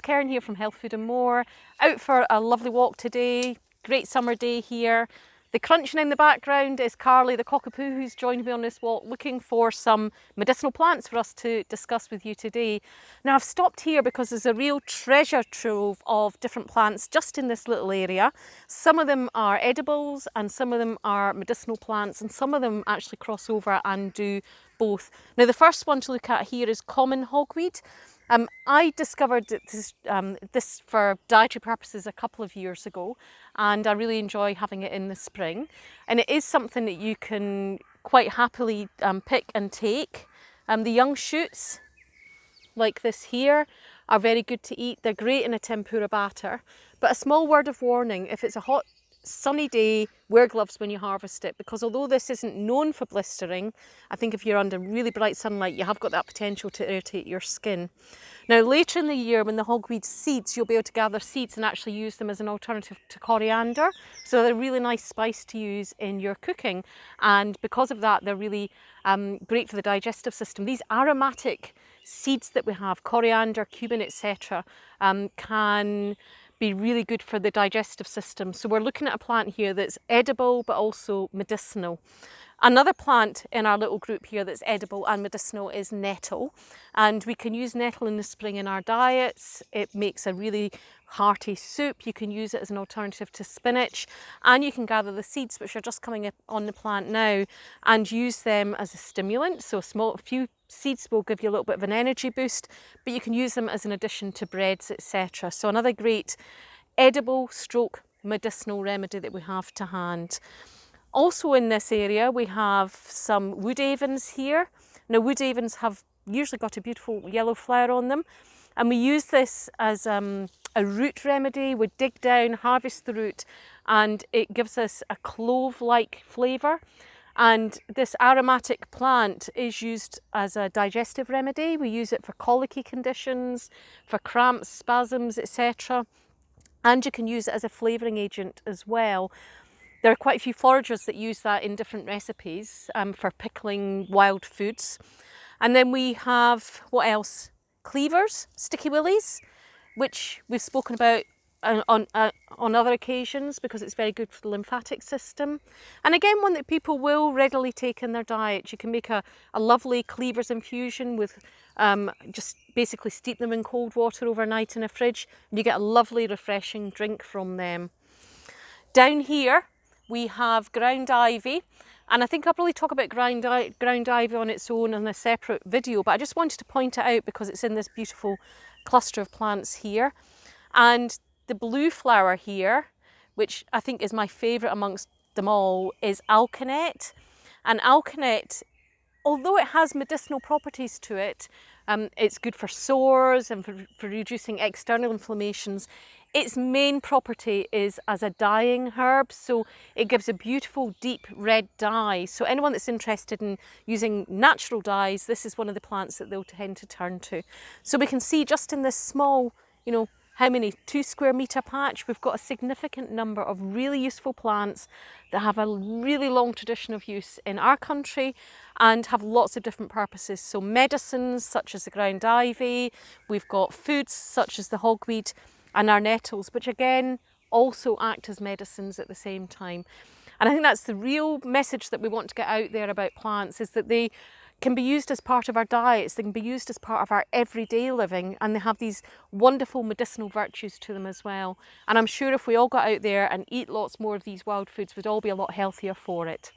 Keren here from Health, Food and More, out for a lovely walk today. Great summer day here. The crunching in the background is Carly the cockapoo who's joined me on this walk looking for some medicinal plants for us to discuss with you today. Now I've stopped here because there's a real treasure trove of different plants just in this little area. Some of them are edibles and some of them are medicinal plants, and some of them actually cross over and do both. Now the first one to look at here is common hogweed. I discovered this for dietary purposes a couple of years ago, and I really enjoy having it in the spring. And it is something that you can quite happily pick and take. The young shoots, like this here, are very good to eat. They're great in a tempura batter. But a small word of warning: if it's a hot, sunny day, wear gloves when you harvest it, because although this isn't known for blistering, I think if you're under really bright sunlight, you have got that potential to irritate your skin. Now later in the year, when the hogweed seeds, you'll be able to gather seeds and actually use them as an alternative to coriander. So they're a really nice spice to use in your cooking, and because of that, they're really great for the digestive system. These aromatic seeds that we have, coriander, cumin, etc., can be really good for the digestive system. So we're looking at a plant here that's edible but also medicinal. Another plant in our little group here that's edible and medicinal is nettle, and we can use nettle in the spring in our diets. It makes a really hearty soup. You can use it as an alternative to spinach, and you can gather the seeds, which are just coming up on the plant now, and use them as a stimulant. So a few seeds will give you a little bit of an energy boost, but you can use them as an addition to breads, etc. So another great edible stroke medicinal remedy that we have to hand. Also in this area we have some wood avens here. Now wood avens have usually got a beautiful yellow flower on them, and we use this as a root remedy. We dig down, harvest the root, and it gives us a clove-like flavour. And this aromatic plant is used as a digestive remedy. We use it for colicky conditions, for cramps, spasms, etc. And you can use it as a flavouring agent as well. There are quite a few foragers that use that in different recipes for pickling wild foods. And then we have, what else? Cleavers, sticky willies, which we've spoken about on other occasions because it's very good for the lymphatic system. And again, one that people will readily take in their diet. You can make a lovely cleavers infusion with just basically steep them in cold water overnight in a fridge, and you get a lovely refreshing drink from them. Down here we have ground ivy, and I think I'll probably talk about ground ivy on its own in a separate video, but I just wanted to point it out because it's in this beautiful cluster of plants here. And the blue flower here, which I think is my favourite amongst them all, is alkanet. And alkanet, although it has medicinal properties to it, it's good for sores and for reducing external inflammations. Its main property is as a dyeing herb, so it gives a beautiful deep red dye. So anyone that's interested in using natural dyes, this is one of the plants that they'll tend to turn to. So we can see just in this small, how many, 2 square metre patch, we've got a significant number of really useful plants that have a really long tradition of use in our country and have lots of different purposes. So medicines such as the ground ivy, we've got foods such as the hogweed and our nettles, which again also act as medicines at the same time. And I think that's the real message that we want to get out there about plants, is that they can be used as part of our diets, they can be used as part of our everyday living, and they have these wonderful medicinal virtues to them as well. And I'm sure if we all got out there and eat lots more of these wild foods, we'd all be a lot healthier for it.